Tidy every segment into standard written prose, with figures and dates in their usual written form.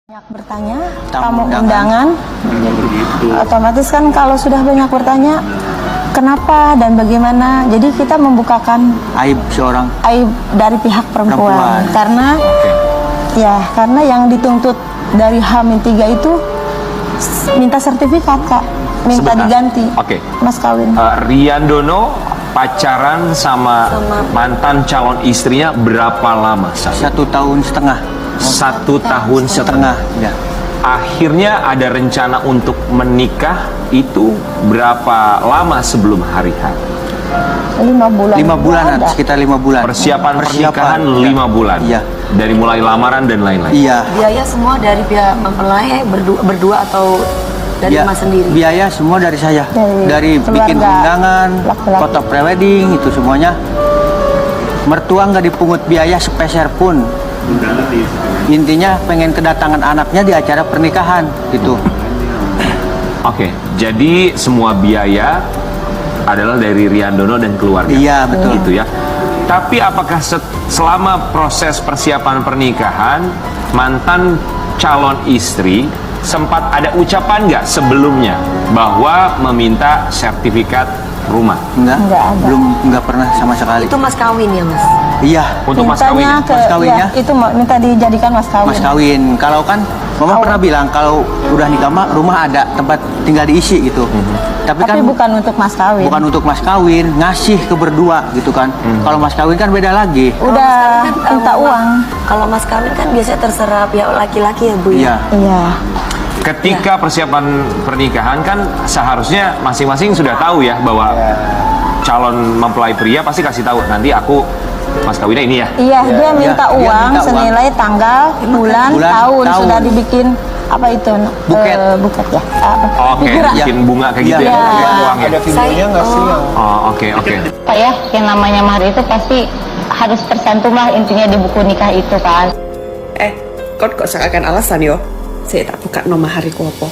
Banyak bertanya, tamu undangan, otomatis kan kalau sudah banyak bertanya, kenapa dan bagaimana, jadi kita membukakan aib dari pihak perempuan. Karena karena yang dituntut dari H-3 itu minta sertifikat, Kak, minta diganti mas kawin. Rian Dono pacaran sama mantan calon istrinya berapa lama? 1,5 tahun. 1 tahun setengah. Ya. Akhirnya ada rencana untuk menikah itu berapa lama sebelum hari H? 5 bulan. 5 bulanan, sekitar 5 bulan. Persiapan pernikahan 5 bulan. Iya. Dari mulai lamaran dan lain-lain. Iya. Biaya semua dari pihak mempelai berdua atau dari mas sendiri? Biaya semua dari saya. Dari keluarga, bikin undangan, laki-laki. foto prewedding, itu semuanya. Mertua nggak dipungut biaya sepeser pun. Intinya pengen kedatangan anaknya di acara pernikahan gitu. Oke, jadi semua biaya adalah dari Rian Dono dan keluarga. Iya, betul. Gitu ya. Tapi apakah selama proses persiapan pernikahan mantan calon istri sempat ada ucapan nggak sebelumnya bahwa meminta sertifikat rumah? Nggak ada. Nggak pernah sama sekali. Itu mas kawin ya, mas? Iya. Untuk mas kawin. Mas kawinnya? Itu minta dijadikan mas kawin. Mas kawin. Kalau kan Mama pernah bilang kalau udah nikah mah rumah ada tempat tinggal diisi gitu. Tapi kan bukan untuk mas kawin. bukan untuk mas kawin, ngasih ke berdua gitu kan. Kalau mas kawin kan beda lagi. Udah minta uang. Kalau mas kawin kan biasanya terserah pihak laki-laki ya, Bu ya? Iya. Iya. Ketika persiapan pernikahan kan seharusnya masing-masing sudah tahu ya bahwa calon mempelai pria pasti kasih tahu nanti aku mas kawinnya ini ya. Iya, dia minta dia uang minta senilai tanggal, bulan, tahun. Sudah dibikin apa itu? Buket. Buket ya. Oke, bikin bunga kayak gitu ya. Iya. Bukan uang ya. Ada videonya nggak sih? Oh, oke. Pak ya, yang namanya mahar itu pasti harus tercantum lah intinya di buku nikah itu kan. Kok seakan alasan yo? Saya tak buka no mahar iku apa.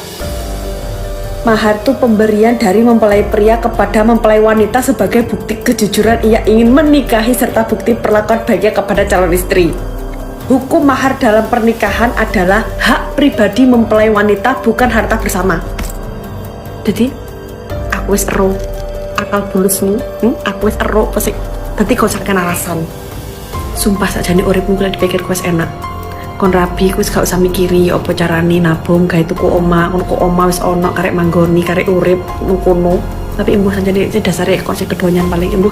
Mahar itu pemberian dari mempelai pria kepada mempelai wanita sebagai bukti kejujuran ia ingin menikahi serta bukti perlakuan baiknya kepada calon istri. Hukum mahar dalam pernikahan adalah hak pribadi mempelai wanita, bukan harta bersama. Jadi, aku wis ero akal bulusmu, aku wis ero pasti. Nanti kau seakan alasan. Sumpah sakjane uripmu kuwi dipikir wis enak. Kon rabi wis gak usah mikiri apa carane nabung gawe tuku omah, ngono ku omah wis ono karek manggoni, karek urip ngono. Tapi embuh sanjane dasare kon sing kedonyan paling embuh.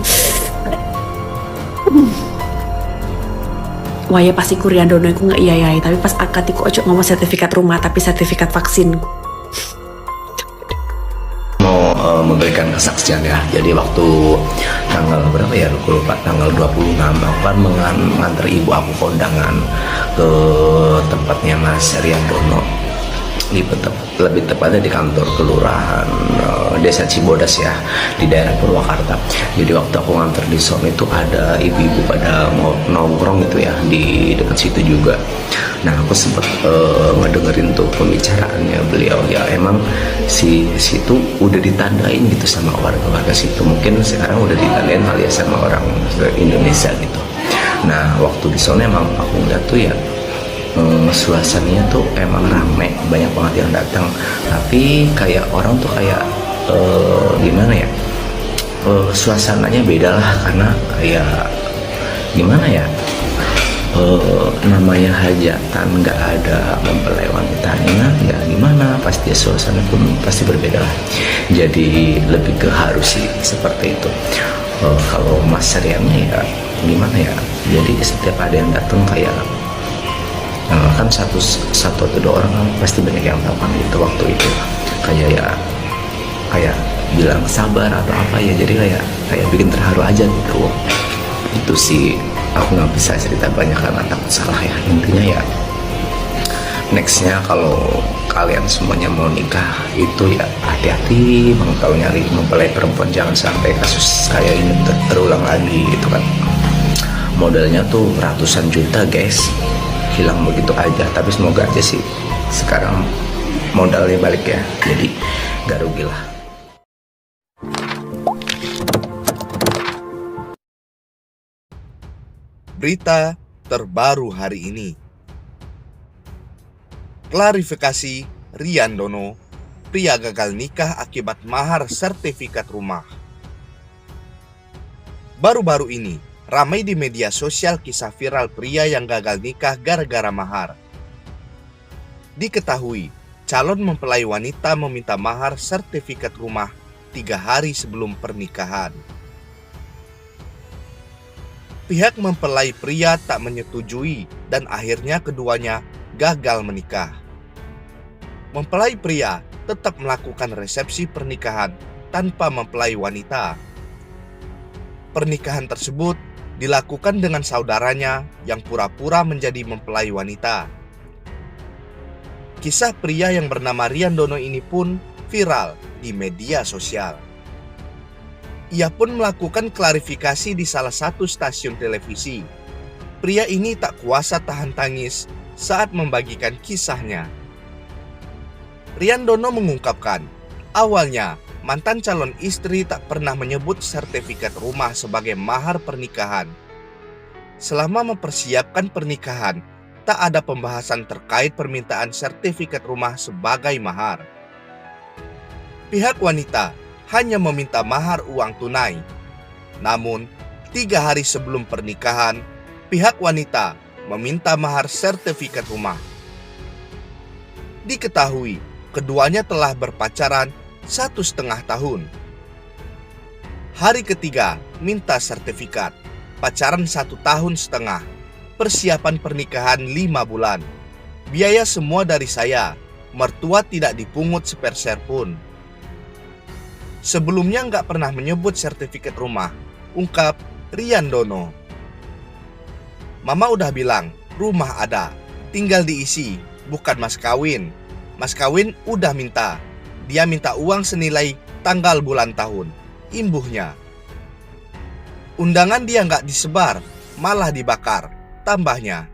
Wah ya pasti Rian Dono iku iya tapi pas akad iku ojo ngomong sertifikat rumah tapi sertifikat vaksin. Mau memberikan kesaksian ya. Jadi waktu tanggal berapa ya? Aku lupa, tanggal 26 aku kan mengantar ibu aku ke undangan ke tempatnya Mas Rian Dono. Lebih tepatnya di kantor kelurahan Desa Cibodas ya, di daerah Purwakarta. Jadi waktu aku nganter di sono itu ada ibu-ibu pada mau nongkrong gitu ya di dekat situ juga. Nah aku sempat ngedengerin tuh pembicaraannya beliau ya, emang si situ udah ditandain gitu sama warga-warga situ. Mungkin sekarang udah ditandain kali ya sama orang Indonesia gitu. Nah waktu di sana emang aku ngeliat tuh ya suasananya tuh emang rame, banyak banget yang datang. Tapi kayak orang tuh kayak gimana ya, suasananya beda lah, karena kayak gimana ya, namanya hajatan nggak ada mempelai wanitanya ya gimana, pasti suasana pun pasti berbeda lah. Jadi lebih ke harus sih seperti itu. Kalau Mas Riannya ya gimana ya, jadi setiap ada yang datang kayak kan satu atau dua orang kan pasti banyak yang tahu kan itu waktu itu kayak bilang sabar atau apa ya, jadi kayak bikin terharu aja gitu. Itu sih aku nggak bisa cerita banyak karena takut salah ya. Intinya ya nextnya kalau kalian semuanya mau nikah itu ya hati-hati bang, kalau nyari mempelai perempuan jangan sampai kasus kayak ini terulang lagi gitu kan. Modalnya tuh ratusan juta guys, hilang begitu aja. Tapi semoga aja sih sekarang modalnya balik ya, jadi gak rugi lah. Berita terbaru hari ini. Klarifikasi Rian Dono, pria gagal nikah akibat mahar sertifikat rumah. Baru-baru ini, ramai di media sosial kisah viral pria yang gagal nikah gara-gara mahar. Diketahui, calon mempelai wanita meminta mahar sertifikat rumah 3 hari sebelum pernikahan. Pihak mempelai pria tak menyetujui dan akhirnya keduanya gagal menikah. Mempelai pria tetap melakukan resepsi pernikahan tanpa mempelai wanita. Pernikahan tersebut dilakukan dengan saudaranya yang pura-pura menjadi mempelai wanita. Kisah pria yang bernama Rian Dono ini pun viral di media sosial. Ia pun melakukan klarifikasi di salah satu stasiun televisi. Pria ini tak kuasa tahan tangis saat membagikan kisahnya. Rian Dono mengungkapkan, awalnya mantan calon istri tak pernah menyebut sertifikat rumah sebagai mahar pernikahan. Selama mempersiapkan pernikahan, tak ada pembahasan terkait permintaan sertifikat rumah sebagai mahar. Pihak wanita hanya meminta mahar uang tunai. Namun, 3 hari sebelum pernikahan, pihak wanita meminta mahar sertifikat rumah. Diketahui, keduanya telah berpacaran 1,5 tahun. Hari ketiga minta sertifikat, pacaran 1,5 tahun, persiapan pernikahan 5 bulan. Biaya semua dari saya, mertua tidak dipungut sepeser pun. Sebelumnya nggak pernah menyebut sertifikat rumah, ungkap Rian Dono. Mama udah bilang, rumah ada, tinggal diisi, bukan mas kawin. Mas kawin udah minta, dia minta uang senilai tanggal bulan tahun, imbuhnya. Undangan dia nggak disebar, malah dibakar, tambahnya.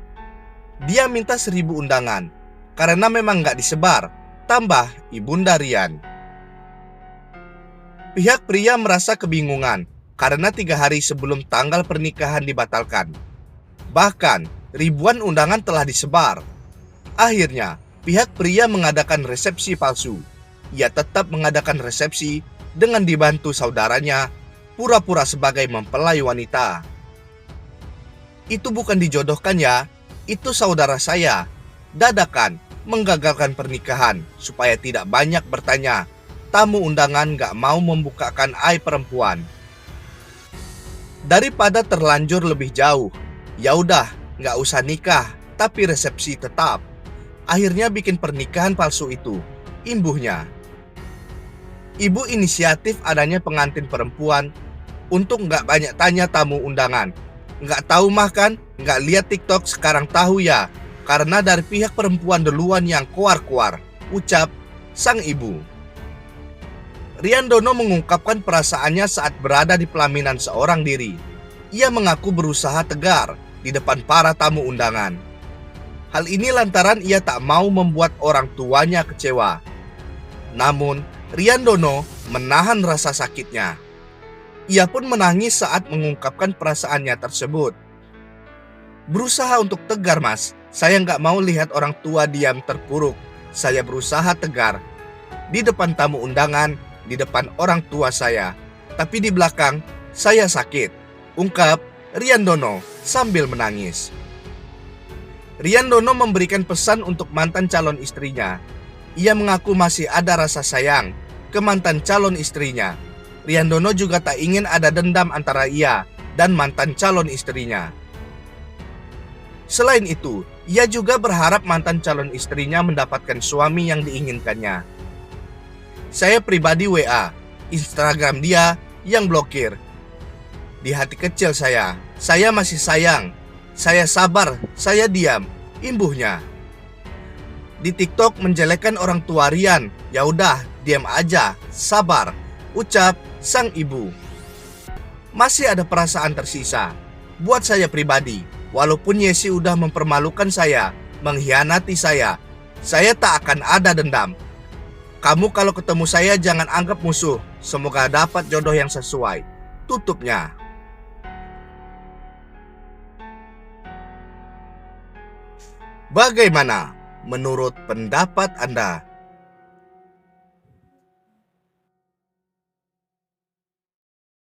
Dia minta 1.000 undangan, karena memang nggak disebar, tambah ibunda Rian. Pihak pria merasa kebingungan, karena 3 hari sebelum tanggal pernikahan dibatalkan. Bahkan, ribuan undangan telah disebar. Akhirnya, pihak pria mengadakan resepsi palsu. Ia tetap mengadakan resepsi dengan dibantu saudaranya, pura-pura sebagai mempelai wanita. Itu bukan dijodohkan ya, itu saudara saya. Dadakan, menggagalkan pernikahan supaya tidak banyak bertanya. Tamu undangan gak mau membukakan aib perempuan. Daripada terlanjur lebih jauh, ya udah, gak usah nikah, tapi resepsi tetap. Akhirnya bikin pernikahan palsu itu, imbuhnya. Ibu inisiatif adanya pengantin perempuan untuk nggak banyak tanya tamu undangan. Nggak tahu makan, nggak lihat TikTok, sekarang tahu ya. Karena dari pihak perempuan duluan yang kuar-kuar, ucap sang ibu. Rian Dono mengungkapkan perasaannya saat berada di pelaminan seorang diri. Ia mengaku berusaha tegar di depan para tamu undangan. Hal ini lantaran ia tak mau membuat orang tuanya kecewa. Namun, Rian Dono menahan rasa sakitnya. Ia pun menangis saat mengungkapkan perasaannya tersebut. Berusaha untuk tegar mas, saya nggak mau lihat orang tua diam terpuruk. Saya berusaha tegar. Di depan tamu undangan, di depan orang tua saya. Tapi di belakang, saya sakit. Ungkap Rian Dono sambil menangis. Rian Dono memberikan pesan untuk mantan calon istrinya. Ia mengaku masih ada rasa sayang ke mantan calon istrinya. Rian Dono juga tak ingin ada dendam antara ia dan mantan calon istrinya. Selain itu, ia juga berharap mantan calon istrinya mendapatkan suami yang diinginkannya. Saya pribadi WA, Instagram dia yang blokir. Di hati kecil saya masih sayang. Saya sabar, saya diam, imbuhnya. Di TikTok menjelekkan orang tua Rian, ya udah, diam aja, sabar, ucap sang ibu. Masih ada perasaan tersisa. Buat saya pribadi, walaupun Yesi udah mempermalukan saya, mengkhianati saya tak akan ada dendam. Kamu kalau ketemu saya jangan anggap musuh. Semoga dapat jodoh yang sesuai. Tutupnya. Bagaimana? Menurut pendapat Anda,